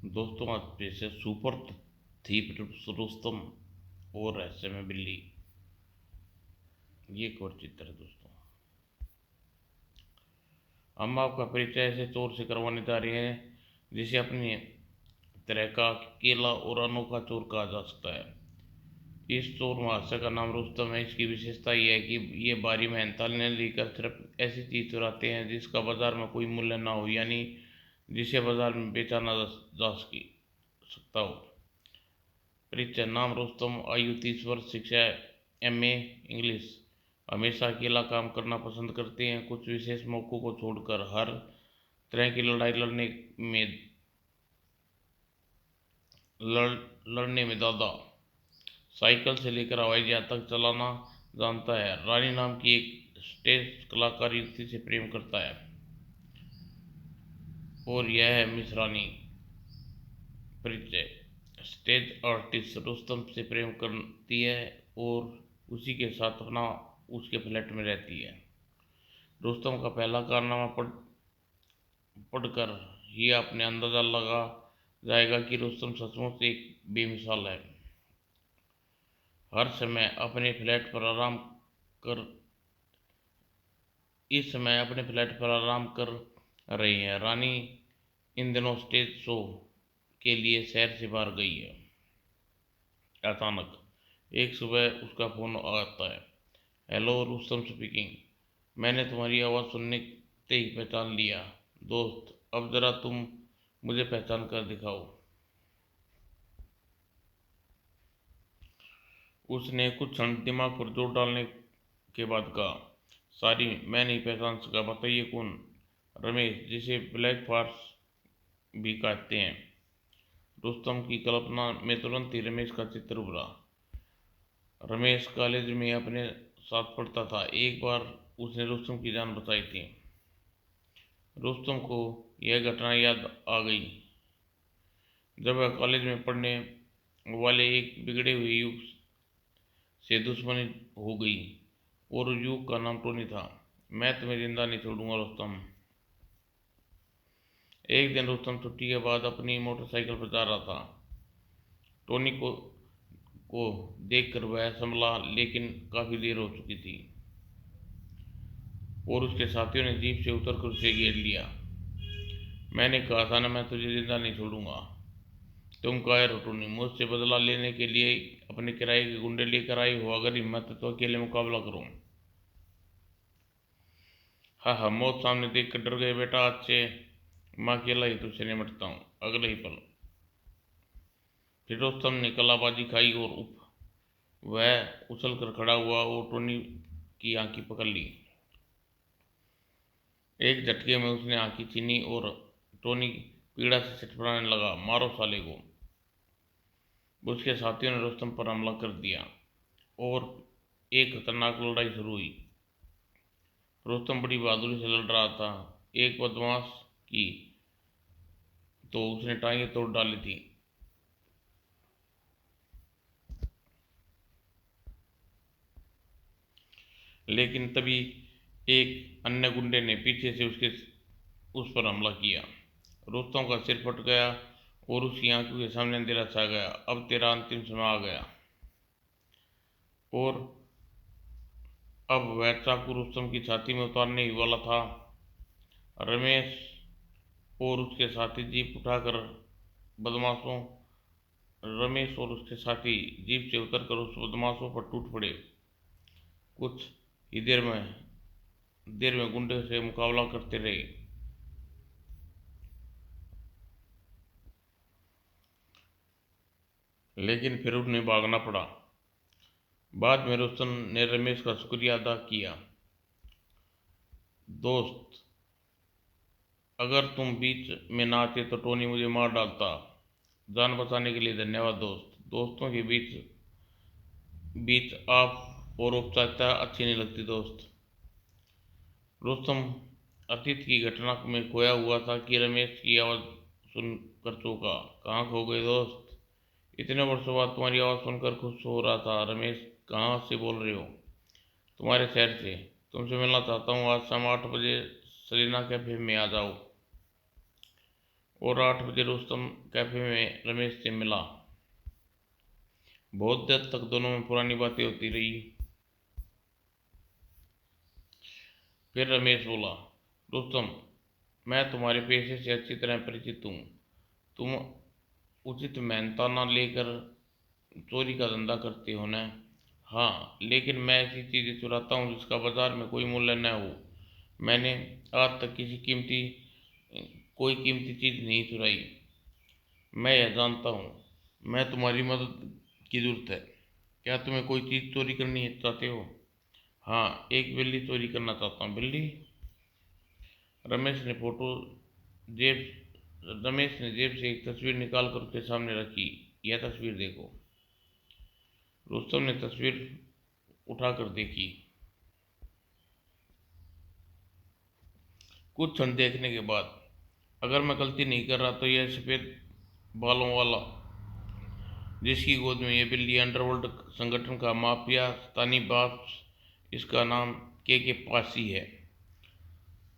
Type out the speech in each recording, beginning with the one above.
दोस्तों, आज पेश है सुपर थीप रुस्तम और रहस्य में बिल्ली। ये एक और चित्र है दोस्तों। हम आपका परिचय ऐसे चोर से करवाने जा रहे हैं जिसे अपनी तरह का अकेला और अनोखा चोर कहा जा सकता है। इस चोर महाशय का नाम रुस्तम है। इसकी विशेषता यह है कि ये बारी मेहनत लेकर सिर्फ ऐसी चीज चुराते हैं जिसका बाजार में कोई मूल्य ना हो, यानी जिसे बाजार में बेचा ना जा सकता हो। परिचय: नाम रुस्तम, आयु 30 वर्ष, शिक्षा MA इंग्लिश। हमेशा अकेला काम करना पसंद करते हैं। कुछ विशेष मौकों को छोड़कर हर तरह की लड़ाई में लड़ने में दादा। साइकिल से लेकर हवाई जहाज तक चलाना जानता है। रानी नाम की एक स्टेज कलाकार युवती से प्रेम करता है और यह है मिस रानी। परिचय: स्टेज आर्टिस्ट रुस्तम से प्रेम करती है और उसी के साथ अपना उसके फ्लैट में रहती है। रुस्तम का पहला कारनामा पढ़कर ही आपने अंदाजा लगा जाएगा कि रुस्तम सचमुच एक बेमिसाल है। हर समय अपने फ्लैट पर आराम कर इस समय अपने फ्लैट पर आराम कर रही है। रानी इन दिनों स्टेज शो के लिए शहर से बाहर गई है। अचानक एक सुबह उसका फोन आता है। Hello, Rustam speaking. मैंने तुम्हारी आवाज़ सुनते ही पहचान लिया। दोस्त, अब ज़रा तुम मुझे पहचान कर दिखाओ। उसने कुछ क्षण दिमाग पर जोर डालने के बाद कहा, सॉरी, मैं नहीं पहचान सका। बताइए कौन? रमेश, जिसे ब्लैक फॉर्स भी कहते हैं। रुस्तम की कल्पना में तुरंत ही रमेश का चित्र उभरा। रमेश कॉलेज में अपने साथ पढ़ता था। एक बार उसने रुस्तम की जान बचाई थी। रुस्तम को यह घटना याद आ गई जब वह कॉलेज में पढ़ने वाले एक बिगड़े हुए युवक से दुश्मनी हो गई और उस युवक का नाम टोनी था। मैं तुम्हें जिंदा नहीं छोड़ूंगा रुस्तम। एक दिन रुस्तम छुट्टी के बाद अपनी मोटरसाइकिल पर जा रहा था। टोनी को देखकर वह संभला, लेकिन काफी देर हो चुकी थी और उसके साथियों ने जीप से उतरकर उसे घेर लिया। मैंने कहा था ना, मैं तुझे जिंदा नहीं छोड़ूंगा। तुम कायर हो टोनी, मुझसे बदला लेने के लिए अपने किराए के गुंडे लेकर आई हो। अगर हिम्मत है तो अकेले मुकाबला करो। हाँ हाँ, मौत सामने देख कर डर गए बेटा। आज से मैं अकेला ही तुझसे निपटता हूँ। अगले ही पल फिर रुस्तम ने कलाबाजी खाई और वह उछल कर खड़ा हुआ और टोनी की आंखें पकड़ ली। एक झटके में उसने आंखें छीनी और टोनी पीड़ा से छटपटाने लगा। मारो साले को। उसके साथियों ने रुस्तम पर हमला कर दिया और एक खतरनाक लड़ाई शुरू हुई। रुस्तम बड़ी बहादुरी से लड़ रहा था। एक बदमाश की तो उसने टांगें तोड़ डाली थी, लेकिन तभी एक अन्य गुंडे ने पीछे से उस पर हमला किया। रुस्तम का सिर फट गया और उसकी आंखों के सामने अंधेरा छा गया। अब तेरा अंतिम समय आ गया। और अब वह चाकू रुस्तम की छाती में उतारने ही वाला था। रमेश और उसके साथी जीप उठाकर बदमाशों रमेश और उसके साथी जीप से उतरकर उस बदमाशों पर टूट पड़े। कुछ ही देर में गुंडे से मुकाबला करते रहे, लेकिन फिर उन्हें भागना पड़ा। बाद में रुस्तम ने रमेश का शुक्रिया अदा किया। दोस्त, अगर तुम बीच में ना आते तो टोनी मुझे मार डालता। जान बचाने के लिए धन्यवाद दोस्त। दोस्तों के बीच बीच आप और औपचारिकता अच्छी नहीं लगती दोस्त। रुस्तम अतीत की घटना में खोया हुआ था कि रमेश की आवाज़ सुनकर चौंका। कहाँ खो गए दोस्त? इतने वर्षों बाद तुम्हारी आवाज़ सुनकर खुश हो रहा था। रमेश, कहाँ से बोल रहे हो? तुम्हारे शहर से। तुमसे मिलना चाहता हूँ। आज शाम 8 बजे सलीना कैफे में आ जाओ। और 8 बजे रुस्तम कैफे में रमेश से मिला। बहुत देर तक दोनों में पुरानी बातें होती रही। फिर रमेश बोला, रुस्तम, मैं तुम्हारे पेशे से अच्छी तरह परिचित हूँ। तुम उचित मेहनताना लेकर चोरी का धंधा करते हो ना? हाँ, लेकिन मैं ऐसी चीज़ें चुराता हूँ जिसका बाजार में कोई मूल्य न हो। मैंने आज तक कोई कीमती चीज़ नहीं चुराई। मैं यह जानता हूँ, मैं तुम्हारी मदद की जरूरत है। क्या तुम्हें कोई चीज़ चोरी करनी चाहते हो? हाँ, एक बिल्ली चोरी करना चाहता हूँ। बिल्ली? रमेश ने फोटो जेब रमेश ने जेब से एक तस्वीर निकाल कर उसके सामने रखी। यह तस्वीर देखो। रुस्तम ने तस्वीर उठाकर देखी। कुछ क्षण देखने के बाद, अगर मैं गलती नहीं कर रहा तो यह सफ़ेद बालों वाला जिसकी गोद में यह बिल्ली अंडरवर्ल्ड संगठन का माफिया स्थानीय बॉस, इसका नाम के पासी है।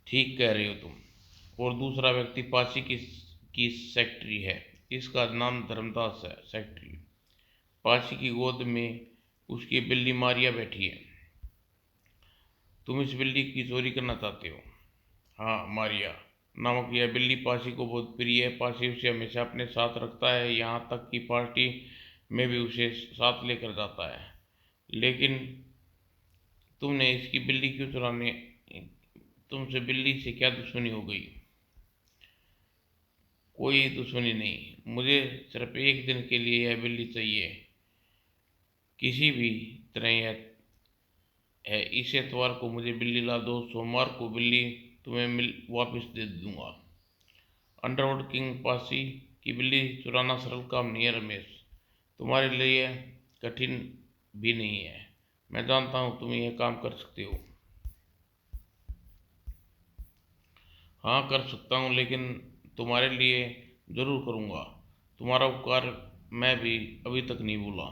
ठीक कह रहे हो तुम। और दूसरा व्यक्ति पासी की सेक्रेटरी है। इसका नाम धर्मदास है। सेक्रेटरी पासी की गोद में उसकी बिल्ली मारिया बैठी है। तुम इस बिल्ली की चोरी करना चाहते हो? हाँ, मारिया नामक यह बिल्ली पासी को बहुत प्रिय है। पासी उसे हमेशा अपने साथ रखता है, यहाँ तक कि पार्टी में भी उसे साथ लेकर जाता है। लेकिन तुमने इसकी बिल्ली क्यों चुराने तुमसे बिल्ली से क्या दुश्मनी हो गई? कोई दुश्मनी नहीं, मुझे सिर्फ एक दिन के लिए यह बिल्ली चाहिए। किसी भी तरह यह है। इस एतवार को मुझे बिल्ली ला दो, सोमवार को बिल्ली तुम्हें वापस दे दूंगा। अंडरवुड किंग पासी की बिल्ली चुराना सरल काम नहीं है रमेश। तुम्हारे लिए कठिन भी नहीं है। मैं जानता हूँ तुम यह काम कर सकते हो। हाँ, कर सकता हूँ, लेकिन तुम्हारे लिए ज़रूर करूँगा। तुम्हारा उपकार मैं भी अभी तक नहीं भूला।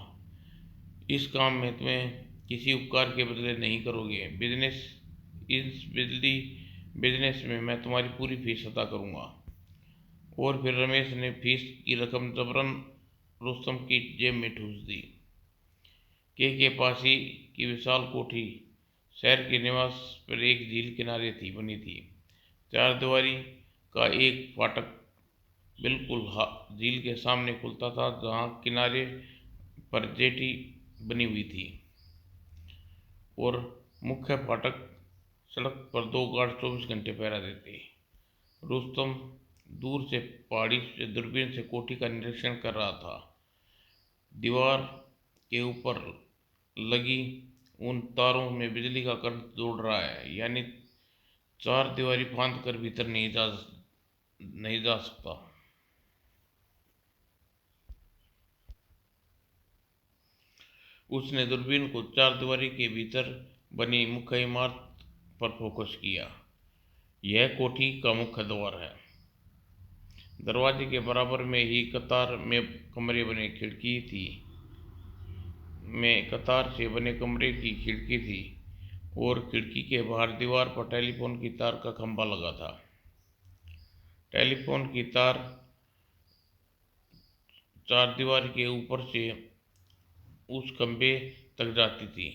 इस काम में तुम्हें किसी उपकार के बदले नहीं करोगे। इस बिजनेस में मैं तुम्हारी पूरी फीस अदा करूँगा। और फिर रमेश ने फीस की रकम जबरन रुस्तम की जेब में ठूस दी। के पासी की विशाल कोठी शहर के निवास पर एक झील किनारे बनी थी। चार दीवारी का एक फाटक बिल्कुल झील के सामने खुलता था, जहाँ किनारे पर जेटी बनी हुई थी और मुख्य फाटक सड़क पर दो गार्ड 24 घंटे पहरा देते। रुस्तम दूर से पहाड़ी से दूरबीन से कोठी का निरीक्षण कर रहा था। दीवार के ऊपर लगी उन तारों में बिजली का करंट दौड़ रहा है, यानी चार दीवारी फांद कर भीतर नहीं जा सकता। उसने दूरबीन को चार दीवारी के भीतर बनी मुख्य इमारत पर फोकस किया। यह कोठी का मुख्य द्वार है। दरवाजे के बराबर में ही कतार में कमरे बने खिड़की थी में कतार से बने कमरे की खिड़की थी और खिड़की के बाहर दीवार पर टेलीफोन की तार का खंभा लगा था। टेलीफोन की तार चार दीवार के ऊपर से उस खंभे तक जाती थी,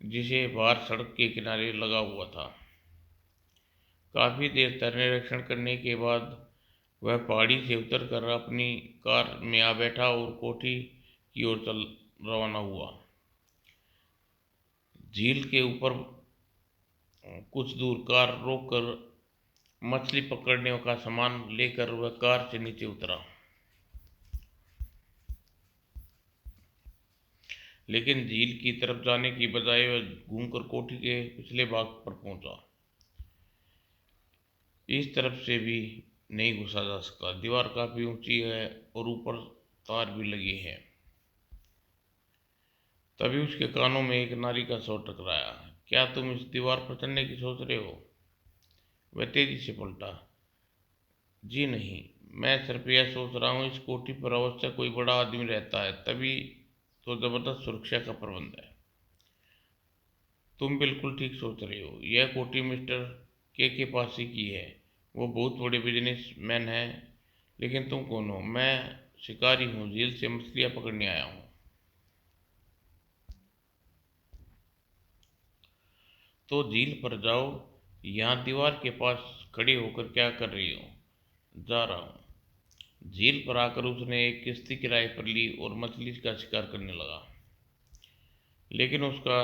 जिसे बाहर सड़क के किनारे लगा हुआ था। काफ़ी देर तक निरीक्षण करने के बाद वह पहाड़ी से उतरकर अपनी कार में आ बैठा और कोठी की ओर रवाना हुआ। झील के ऊपर कुछ दूर कार रोककर मछली पकड़ने का सामान लेकर वह कार से नीचे उतरा, लेकिन झील की तरफ जाने की बजाय वह घूमकर कोठी के पिछले भाग पर पहुंचा। इस तरफ से भी नहीं घुसा जा सकता। दीवार काफी ऊंची है और ऊपर तार भी लगी है। तभी उसके कानों में एक नारी का स्वर टकराया। क्या तुम इस दीवार पर चढ़ने की सोच रहे हो? वह तेजी से पलटा। जी नहीं, मैं सिर्फ यह सोच रहा हूँ, इस कोठी पर अवश्य कोई बड़ा आदमी रहता है, तभी तो जबरदस्त सुरक्षा का प्रबंध है। तुम बिल्कुल ठीक सोच रहे हो। यह कोठी मिस्टर के पासी की है। वो बहुत बड़े बिजनेसमैन हैं। लेकिन तुम कौन हो? मैं शिकारी हूँ, झील से मछलियाँ पकड़ने आया हूँ। तो झील पर जाओ। यहाँ दीवार के पास खड़े होकर क्या कर रही हो? जा रहा हूँ। झील पर आकर उसने एक किश्ती किराए पर ली और मछली का शिकार करने लगा। लेकिन उसका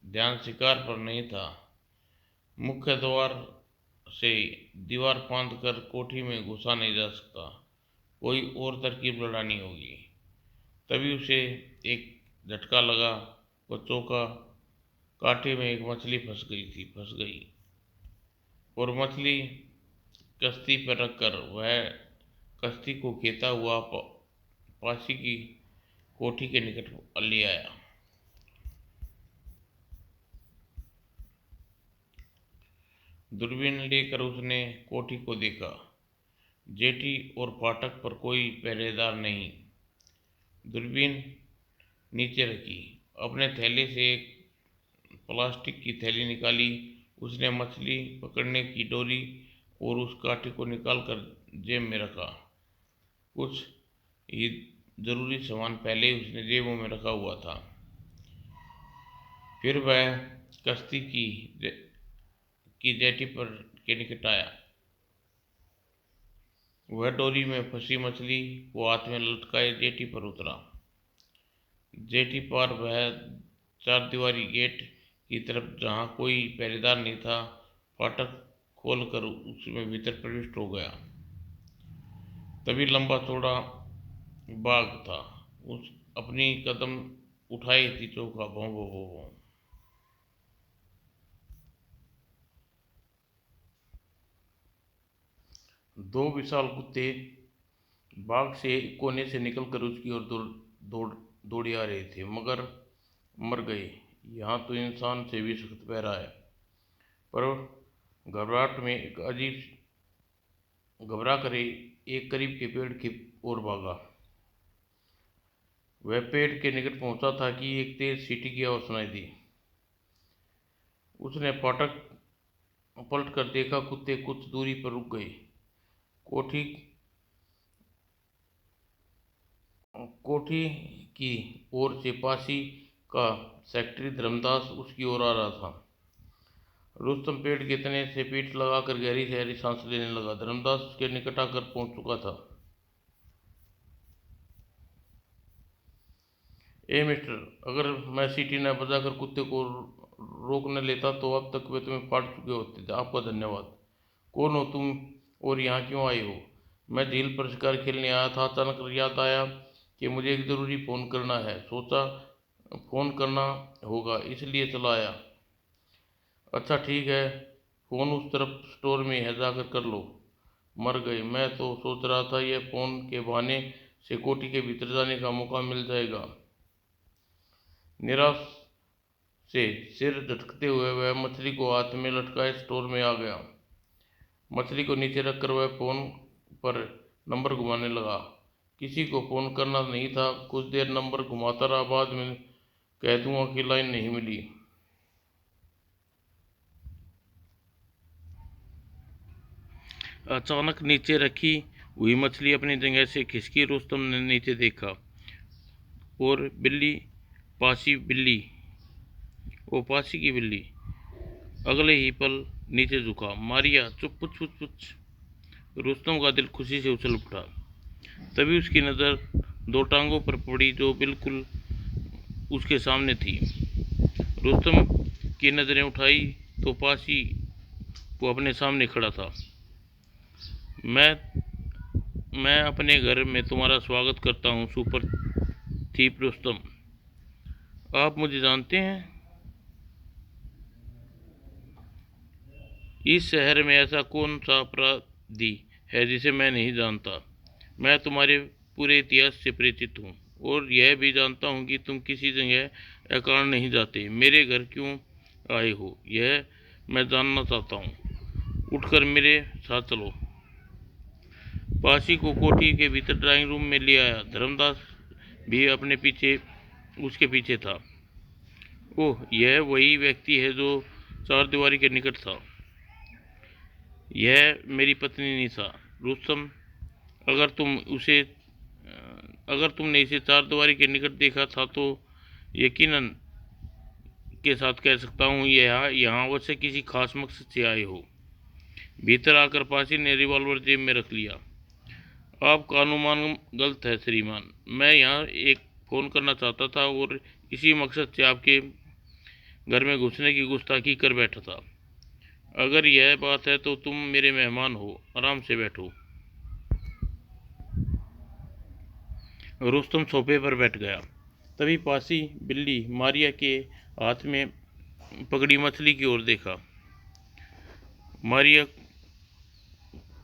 ध्यान शिकार पर नहीं था। मुख्य द्वार से दीवार फांद कर कोठी में घुसा नहीं जा सकता, कोई और तरकीब लड़ानी होगी। तभी उसे एक झटका लगा। वो चौंका। कांटे में एक मछली फंस गई। और मछली कश्ती पर रखकर वह कश्ती को खेता हुआ पासी की कोठी के निकट ले आया। दूरबीन लेकर उसने कोठी को देखा। जेटी और फाटक पर कोई पहरेदार नहीं। दूरबीन नीचे रखी। अपने थैले से एक प्लास्टिक की थैली निकाली। उसने मछली पकड़ने की डोरी और उस काठी को निकालकर जेब में रखा। कुछ ही जरूरी सामान पहले ही उसने जेबों में रखा हुआ था। फिर वह कश्ती की जेटी पर के निकट आया। वह डोरी में फंसी मछली को हाथ में लटकाए जेटी पर उतरा। जेटी पार वह चारदीवारी गेट की तरफ जहाँ कोई पहरेदार नहीं था, फाटक खोलकर उसमें भीतर प्रविष्ट हो गया। तभी लंबा चौड़ा बाघ था। उस अपनी कदम उठाई थी, चौका भों भों भों भों। दो विशाल कुत्ते बाघ से एक कोने से निकलकर उसकी ओर दौड़ दौड़े आ रहे थे, मगर मर गए। यहाँ तो इंसान से भी सख्त पहरा है। पर घबराहट में एक घबरा कर एक करीब के पेड़ की ओर भागा। वह पेड़ के निकट पहुंचा था कि एक तेज सीटी की आवाज सुनाई दी। उसने फाटक पलट कर देखा। कुत्ते कुछ दूरी पर रुक गए। कोठी कोठी की ओर से पासी का सेक्रेटरी धर्मदास उसकी ओर आ रहा था। रुस्तम पेड़ के तने से पीठ लगाकर गहरी गहरी सांस लेने लगा। धर्मदास उसके निकट आकर पहुंच चुका था। ए मिस्टर, अगर मैं सीटी न बजाकर कुत्ते को रोक न लेता तो अब तक वे तुम्हें फाड़ चुके होते। आपका धन्यवाद। कौन हो तुम और यहाँ क्यों आए हो? मैं झील पर शिकार खेलने आया था। अचानक याद आया कि मुझे एक ज़रूरी फ़ोन करना है। सोचा फ़ोन करना होगा, इसलिए चला आया। अच्छा ठीक है, फ़ोन उस तरफ स्टोर में है, जाकर कर लो। मर गए। मैं तो सोच रहा था यह फ़ोन के बहाने से कोठी के भीतर जाने का मौका मिल जाएगा। निराश से सिर झटकते हुए वह मछली को हाथ में लटकाए स्टोर में आ गया। मछली को नीचे रखकर वह फ़ोन पर नंबर घुमाने लगा। किसी को फ़ोन करना नहीं था। कुछ देर नंबर घुमाता रहा। बाद में कह दूंगा कि लाइन नहीं मिली। अचानक नीचे रखी हुई मछली अपनी जगह से खिसकी। रुस्तम ने नीचे देखा और पासी की बिल्ली अगले ही पल नीचे झुका। मारिया चुप, पुछ पुछ पुछ। रुस्तम का दिल खुशी से उछल उठा। तभी उसकी नज़र दो टांगों पर पड़ी जो बिल्कुल उसके सामने थी। रुस्तम की नज़रें उठाई तो पासी वो अपने सामने खड़ा था। मैं अपने घर में तुम्हारा स्वागत करता हूँ सुपर थीप रुस्तम। आप मुझे जानते हैं? इस शहर में ऐसा कौन सा अपराधी है जिसे मैं नहीं जानता? मैं तुम्हारे पूरे इतिहास से परिचित हूँ और यह भी जानता हूँ कि तुम किसी जगह अकारण नहीं जाते। मेरे घर क्यों आए हो यह मैं जानना चाहता हूँ। उठकर मेरे साथ चलो। पासी को कोठी के भीतर ड्राइंग रूम में ले आया। धर्मदास भी उसके पीछे था। ओह, यह वही व्यक्ति है जो चारदीवारी के निकट था। यह मेरी पत्नी निशा। रुस्तम, अगर तुम उसे अगर तुमने इसे चारदीवारी के निकट देखा था तो यकीनन के साथ कह सकता हूँ यह यहाँ अवश्य किसी खास मकसद से आए हो। भीतर आकर पासी ने रिवॉल्वर जेब में रख लिया। आपका अनुमान गलत है श्रीमान, मैं यहाँ एक फ़ोन करना चाहता था और इसी मकसद से आपके घर में घुसने की गुस्ताखी कर बैठा था। अगर यह बात है तो तुम मेरे मेहमान हो, आराम से बैठो। रुस्तम सोफे पर बैठ गया। तभी पासी बिल्ली मारिया के हाथ में पकड़ी मछली की ओर देखा। Maria,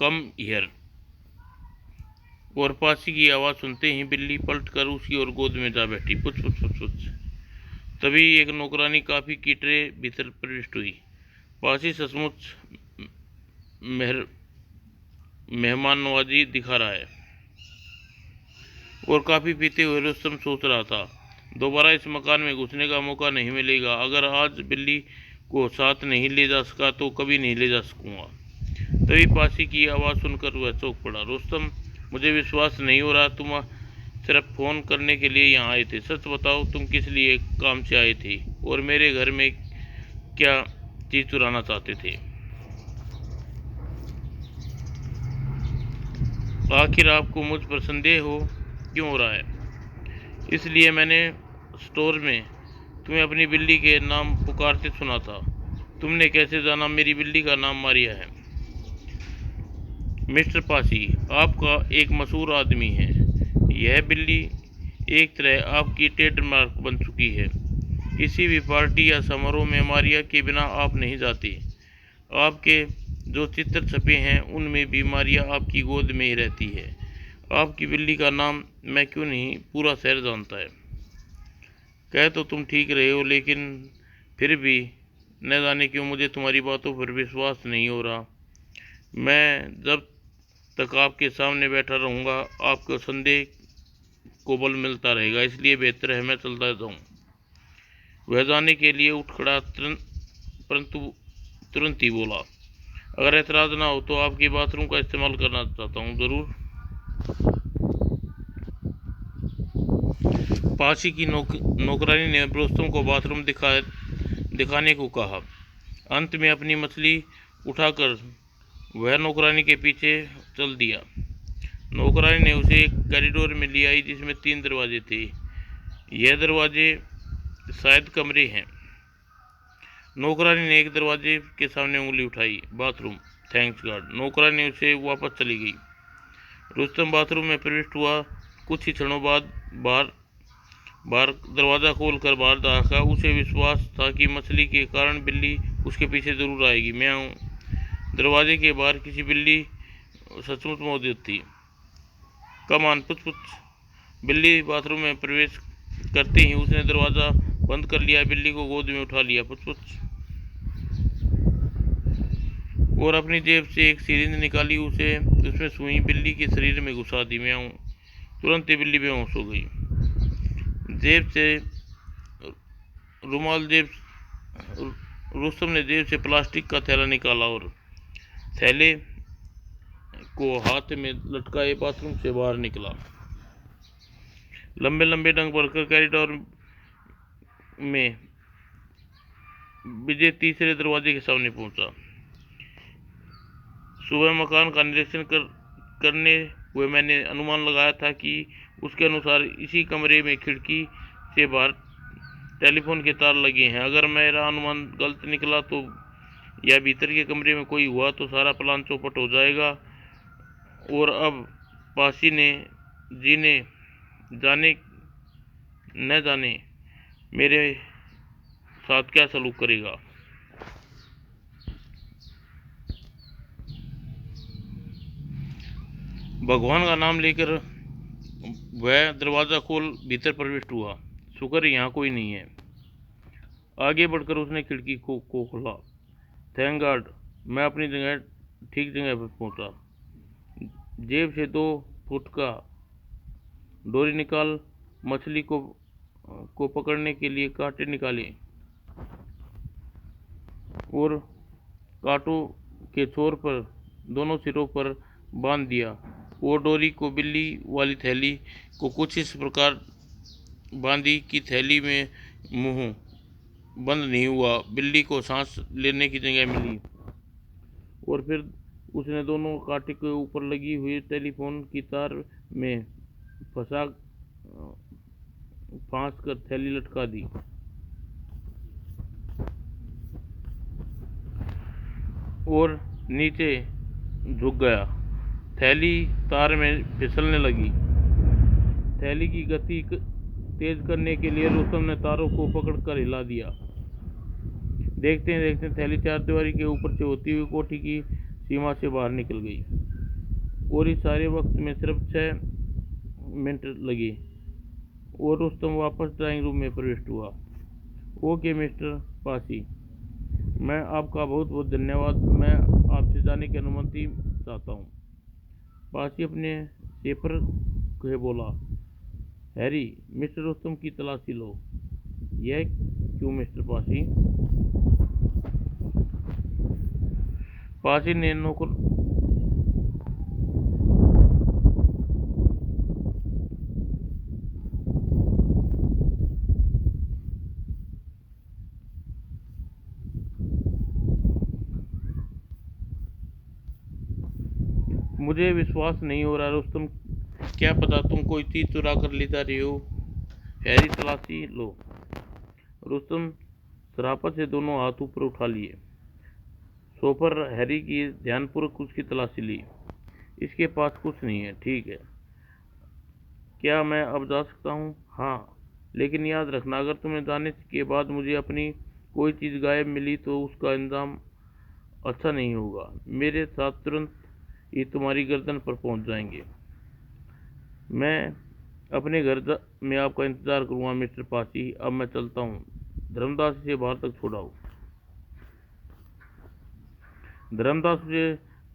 come here. और पासी की आवाज़ सुनते ही बिल्ली पलटकर उसकी ओर गोद में जा बैठी। पुछ पुछ पुछ पुछ। तभी एक नौकरानी काफ़ी की ट्रे भीतर प्रविष्ट हुई। पासी सचमुच मेहमान नवाजी दिखा रहा है। और काफ़ी पीते हुए रुस्तम सोच रहा था, दोबारा इस मकान में घुसने का मौका नहीं मिलेगा। अगर आज बिल्ली को साथ नहीं ले जा सका तो कभी नहीं ले जा सकूंगा। तभी पासी की आवाज़ सुनकर वह चौंक पड़ा। रुस्तम, मुझे विश्वास नहीं हो रहा, तुम सिर्फ फ़ोन करने के लिए यहाँ आए थे। सच बताओ, तुम किस लिए काम से आए थे और मेरे घर में क्या चीज़ चुराना चाहते थे? आखिर आपको मुझ पर संदेह क्यों हो रहा है? इसलिए मैंने स्टोर में तुम्हें अपनी बिल्ली के नाम पुकारते सुना था। तुमने कैसे जाना मेरी बिल्ली का नाम मारिया है? मिस्टर पासी, आपका एक मशहूर आदमी है। यह बिल्ली एक तरह आपकी ट्रेडमार्क बन चुकी है। किसी भी पार्टी या समारोह में मारिया के बिना आप नहीं जाते। आपके जो चित्र छपे हैं उनमें भी मारिया आपकी गोद में ही रहती है। आपकी बिल्ली का नाम मैं क्यों नहीं, पूरा शहर जानता है। कह तो तुम ठीक रहे हो, लेकिन फिर भी न जाने क्यों मुझे तुम्हारी बातों पर विश्वास नहीं हो रहा। मैं जब तक आपके सामने बैठा रहूँगा आपको संदेह को बल मिलता रहेगा, इसलिए बेहतर है मैं चलता जाऊँ। वह जाने के लिए उठ खड़ा, परंतु तुरंत ही बोला, अगर एतराज़ ना हो तो आपके बाथरूम का इस्तेमाल करना चाहता हूँ। ज़रूर। पासी की नौकरानी ने रुस्तम को बाथरूम दिखाने को कहा। अंत में अपनी मछली उठाकर वह नौकरानी के पीछे चल दिया। नौकरानी ने उसे एक कॉरिडोर में ले आई जिसमें 3 दरवाजे थे। यह दरवाजे शायद कमरे हैं। नौकरानी ने एक दरवाजे के सामने उंगली उठाई। Bathroom, thanks God. नौकरानी उसे वापस चली गई। रुस्तम बाथरूम में प्रविष्ट हुआ। कुछ ही क्षणों बाद बाहर दरवाज़ा खोलकर बाहर देखा। उसे विश्वास था कि मछली के कारण बिल्ली उसके पीछे जरूर आएगी। मैं हूँ। दरवाजे के बाहर किसी बिल्ली सचमुच मौजूद थी। कम ऑन, पुछ पुछ। बिल्ली बाथरूम में प्रवेश करते ही उसने दरवाज़ा बंद कर लिया, बिल्ली को गोद में उठा लिया। पुछ पुछ। और अपनी जेब से एक सिरिंज निकाली, उसे उसमें सुई बिल्ली के शरीर में घुसा दी। मैं हूँ। तुरंत ही बिल्ली बेहोश हो गई। रुस्तम ने जेब से प्लास्टिक का थैला निकाला और थैले को हाथ में लटकाए बाथरूम से बाहर निकला। लंबे लंबे डंग भरकर कॉरिडोर में विजय तीसरे दरवाजे के सामने पहुंचा। सुबह मकान का निरीक्षण करने हुए मैंने अनुमान लगाया था कि उसके अनुसार इसी कमरे में खिड़की से बाहर टेलीफोन के तार लगे हैं। अगर मेरा अनुमान गलत निकला तो या भीतर के कमरे में कोई हुआ तो सारा प्लान चौपट हो जाएगा। और अब पासी ने जीने जाने न जाने मेरे साथ क्या सलूक करेगा। भगवान का नाम लेकर वह दरवाज़ा खोल भीतर प्रविष्ट हुआ। शुक्र यहाँ कोई नहीं है। आगे बढ़कर उसने खिड़की को खोला। थैंक गॉड, मैं अपनी ठीक जगह पर पहुंचा। जेब से 2 फुट का डोरी निकाल मछली को पकड़ने के लिए कांटे निकाले और के छोर पर दोनों सिरों पर बांध दिया। वो डोरी को बिल्ली वाली थैली को कुछ इस प्रकार बांधी कि थैली में मुंह बंद नहीं हुआ, बिल्ली को सांस लेने की जगह मिली। और फिर उसने दोनों कांटे के ऊपर लगी हुई टेलीफोन की तार में फांस कर थैली लटका दी और नीचे झुक गया। थैली तार में फिसलने लगी। थैली की गति तेज करने के लिए रुस्तम ने तारों को पकड़कर हिला दिया। देखते ही देखते थैली चारदीवारी के ऊपर से होती हुई कोठी की सीमा से बाहर निकल गई। और इस सारे वक्त में सिर्फ 6 मिनट लगे और रुस्तम वापस ड्राइंग रूम में प्रविष्ट हुआ। ओके मिस्टर पासी, मैं आपका बहुत बहुत धन्यवाद। मैं आपसे जाने की अनुमति चाहता हूँ। पासी अपने सेपर को बोला। हैरी, मिस्टर रुस्तम की तलाशी लो। यह क्यों मिस्टर पासी? पासी ने नौकर मुझे विश्वास नहीं हो रहा रुस्तम, क्या पता तुम कोई चीज चुरा कर ले जा रहे हो। हैरी, तलाशी लो। रुस्तम शराफत से दोनों हाथ ऊपर उठा लिए। सोपर हैरी की ध्यानपूर्वक उसकी तलाशी ली। इसके पास कुछ नहीं है, ठीक है। क्या मैं अब जा सकता हूँ? हाँ, लेकिन याद रखना, अगर तुम्हें जाने के बाद मुझे अपनी कोई चीज़ गायब मिली तो उसका इंजाम अच्छा नहीं होगा। मेरे साथ तुरंत ही तुम्हारी गर्दन पर पहुंच जाएंगे। मैं अपने घर में आपका इंतजार करूंगा मिस्टर पासी। अब मैं चलता हूँ। धर्मदास इसे बाहर तक छोड़ाओ। धर्मदास उसे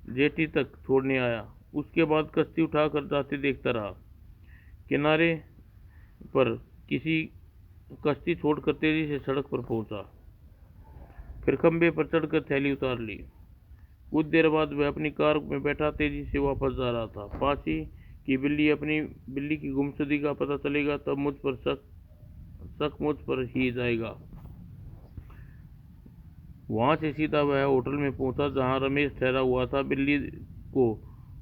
जेटी तक छोड़ने आया। उसके बाद कश्ती उठाकर जाते देखता रहा। किनारे पर किसी कश्ती छोड़कर तेजी से सड़क पर पहुंचा। फिर खंबे पर चढ़कर थैली उतार ली। कुछ देर बाद वह अपनी कार में बैठा तेजी से वापस जा रहा था। पासी की बिल्ली की गुमशुदगी का पता चलेगा तब शक मुझ पर ही जाएगा। वहां से सीधा वह होटल में पहुंचा जहां रमेश ठहरा हुआ था। बिल्ली को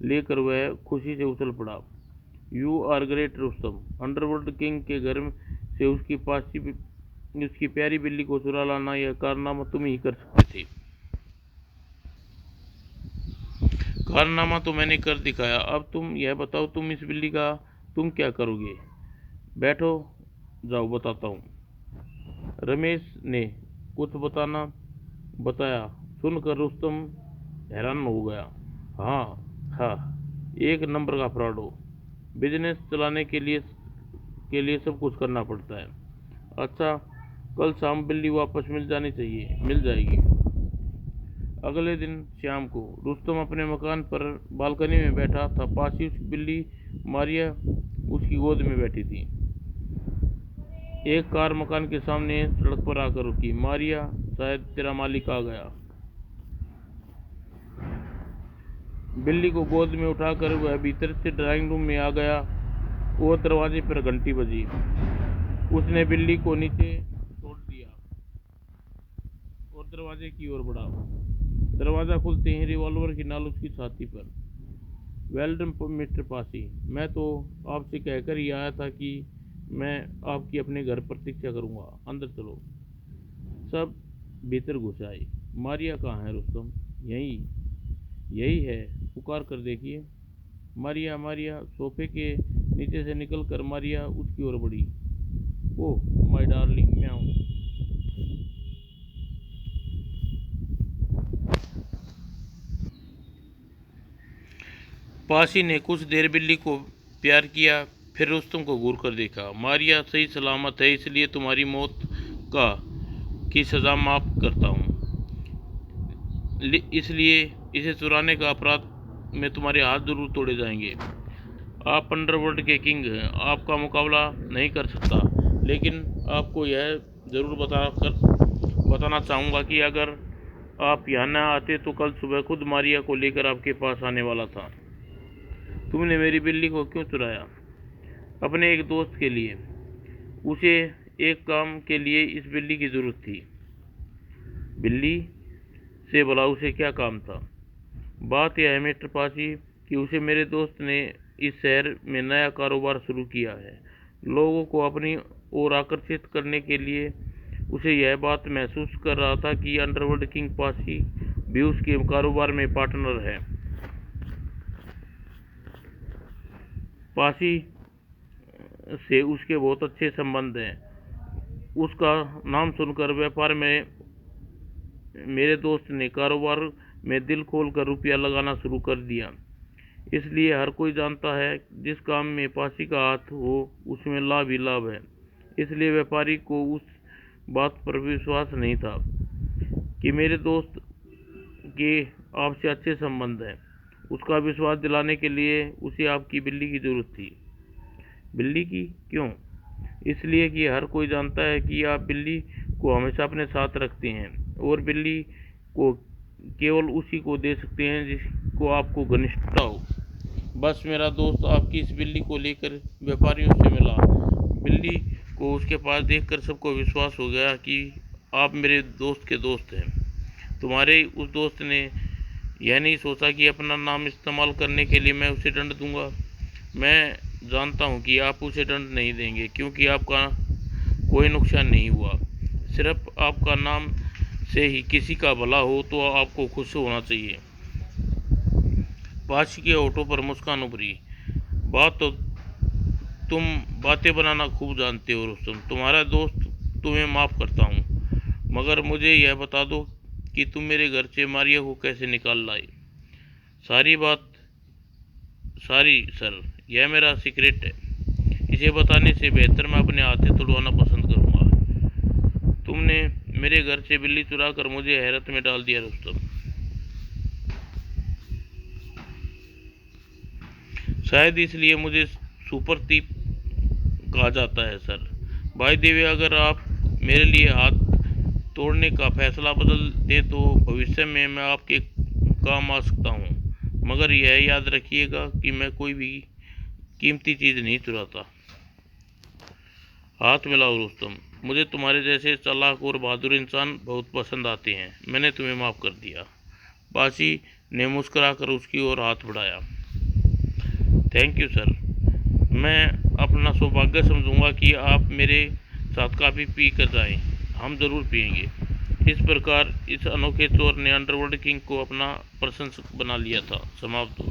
लेकर वह खुशी से उछल पड़ा। You are great Rustam. Underworld king के घर से उसकी प्यारी बिल्ली को चुरा लाना, यह कारनामा तुम ही कर सकते थे। कारनामा तो मैंने कर दिखाया। अब तुम यह बताओ, तुम इस बिल्ली का तुम क्या करोगे? बैठो, जाओ बताता हूँ। रमेश ने कुछ बताया सुनकर रुस्तम हैरान हो गया। हाँ, एक नंबर का फ्रॉड हो। बिजनेस चलाने के लिए सब कुछ करना पड़ता है। अच्छा, कल शाम बिल्ली वापस मिल जाएगी। अगले दिन शाम को रुस्तम अपने मकान पर बालकनी में बैठा था। पास ही उसकी बिल्ली मारिया उसकी गोद में बैठी थी। एक कार मकान के सामने सड़क पर आकर रुकी। मारिया, शायद तेरा मालिक आ गया। बिल्ली को गोद में उठाकर वह भीतर से ड्राइंग रूम में आ गया। वो दरवाजे पर घंटी बजी। उसने बिल्ली को नीचे छोड़ दिया और दरवाजे की ओर बढ़ा। दरवाजा खुलते ही रिवॉल्वर की नाल उसकी छाती पर। वेल डन मिस्टर पासी, मैं तो आपसे कहकर ही आया था कि मैं आपकी अपने घर प्रतीक्षा करूंगा। अंदर चलो। सब भीतर घुस आए। मारिया कहाँ है रुस्तम? यही है, पुकार कर देखिए। मारिया सोफे के नीचे से निकलकर मारिया उसकी ओर बढ़ी। ओह माय डार्लिंग, म्याऊं। पासी ने कुछ देर बिल्ली को प्यार किया, फिर रुस्तम को घूर कर देखा। मारिया सही सलामत है, इसलिए तुम्हारी मौत की सज़ा माफ़ करता हूँ। इसलिए इसे चुराने का अपराध में तुम्हारे हाथ जरूर तोड़े जाएंगे। आप अंडरवर्ल्ड के किंग हैं, आपका मुकाबला नहीं कर सकता। लेकिन आपको यह ज़रूर बताना चाहूँगा कि अगर आप यहाँ न आते तो कल सुबह खुद मारिया को लेकर आपके पास आने वाला था। तुमने मेरी बिल्ली को क्यों चुराया? अपने एक दोस्त के लिए। उसे एक काम के लिए इस बिल्ली की जरूरत थी। बिल्ली से भला उसे क्या काम था? बात यह है मिस्टर पासी कि उसे मेरे दोस्त ने इस शहर में नया कारोबार शुरू किया है। लोगों को अपनी ओर आकर्षित करने के लिए उसे यह बात महसूस कर रहा था कि अंडरवर्ल्ड किंग पासी भी उसके कारोबार में पार्टनर है। पासी से उसके बहुत अच्छे संबंध हैं। उसका नाम सुनकर व्यापार में मेरे दोस्त ने कारोबार में दिल खोल कर रुपया लगाना शुरू कर दिया। इसलिए हर कोई जानता है जिस काम में पासी का हाथ हो उसमें लाभ ही लाभ है। इसलिए व्यापारी को उस बात पर विश्वास नहीं था कि मेरे दोस्त के आपसे अच्छे संबंध हैं। उसका विश्वास दिलाने के लिए उसे आपकी बिल्ली की जरूरत थी। बिल्ली की? क्यों? इसलिए कि हर कोई जानता है कि आप बिल्ली को हमेशा अपने साथ रखते हैं और बिल्ली को केवल उसी को दे सकते हैं जिसको आपको घनिष्ठता हो। बस मेरा दोस्त आपकी इस बिल्ली को लेकर व्यापारियों से मिला। बिल्ली को उसके पास देखकर सबको विश्वास हो गया कि आप मेरे दोस्त के दोस्त हैं। तुम्हारे उस दोस्त ने यह नहीं सोचा कि अपना नाम इस्तेमाल करने के लिए मैं उसे दंड दूंगा। मैं जानता हूं कि आप उसे दंड नहीं देंगे क्योंकि आपका कोई नुकसान नहीं हुआ। सिर्फ आपका नाम से ही किसी का भला हो तो आपको खुश होना चाहिए। पासी के होठों पर मुस्कान उभरी। तुम बातें बनाना खूब जानते हो रुस्तम। तुम्हारा दोस्त तुम्हें माफ करता हूँ, मगर मुझे यह बता दो कि तुम मेरे घर से मारिया को कैसे निकाल लाए? सारी सर, यह मेरा सीक्रेट है। इसे बताने से बेहतर मैं अपने हाथे तुड़वाना पसंद करूंगा। तुमने मेरे घर से बिल्ली चुरा कर मुझे हैरत में डाल दिया रुस्तम। शायद इसलिए मुझे सुपर तीप कहा जाता है सर। भाई देवी, अगर आप मेरे लिए हाथ तोड़ने का फैसला बदल दें तो भविष्य में मैं आपके काम आ सकता हूँ, मगर यह याद रखिएगा कि मैं कोई भी कीमती चीज़ नहीं चुराता। हाथ मिलाओ रुस्तम। मुझे तुम्हारे जैसे चालाक और बहादुर इंसान बहुत पसंद आते हैं। मैंने तुम्हें माफ़ कर दिया। पासी ने मुस्कुराकर उसकी ओर हाथ बढ़ाया। Thank you sir. मैं अपना सौभाग्य समझूंगा कि आप मेरे साथ काफ़ी पी कर जाएं। हम ज़रूर पिएंगे। इस प्रकार इस अनोखे चोर ने अंडरवर्ल्ड किंग को अपना प्रशंसक बना लिया था। समाप्त।